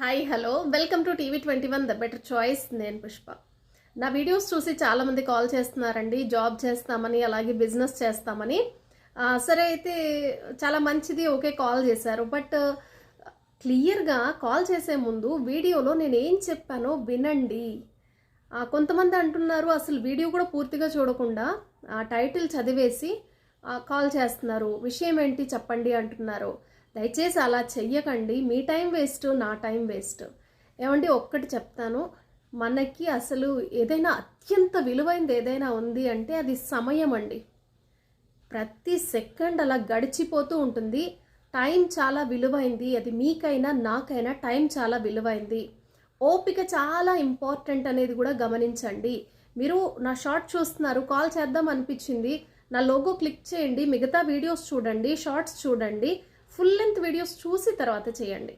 Hi hello welcome to TV21 the better choice. నేను పుష్ప. నా videos చూసి చాలామంది కాల్ చేస్తున్నారండి, జాబ్ చేస్తామని అలాగే బిజినెస్ చేస్తామని. సరే అయితే చాలా మంచిది, ఓకే కాల్ చేశారు. బట్ క్లియర్గా కాల్ చేసే ముందు వీడియోలో నేను ఏం చెప్పానో వినండి. కొంతమంది అంటున్నారు అసలు వీడియో కూడా పూర్తిగా చూడకుండా టైటిల్ చదివేసి కాల్ చేస్తున్నారు, విషయం ఏంటి చెప్పండి అంటున్నారు. దయచేసి అలా చెయ్యకండి, మీ టైం వేస్ట్, నా టైం వేస్ట్. ఏమండి ఒక్కటి చెప్తాను, మనకి అసలు ఏదైనా అత్యంత విలువైనది ఏదైనా ఉంది అంటే అది సమయం అండి. ప్రతి సెకండ్ అలా గడిచిపోతూ ఉంటుంది. టైం చాలా విలువైంది, అది మీకైనా నాకైనా టైం చాలా విలువైంది. ఓపిక చాలా ఇంపార్టెంట్ అనేది కూడా గమనించండి. మీరు నా షార్ట్ చూస్తున్నారు, కాల్ చేద్దాం అనిపించింది, నా లోగో క్లిక్ చేయండి, మిగతా వీడియోస్ చూడండి, షార్ట్స్ చూడండి, ఫుల్ లెంత్ వీడియోస్ చూసి తర్వాత చేయండి.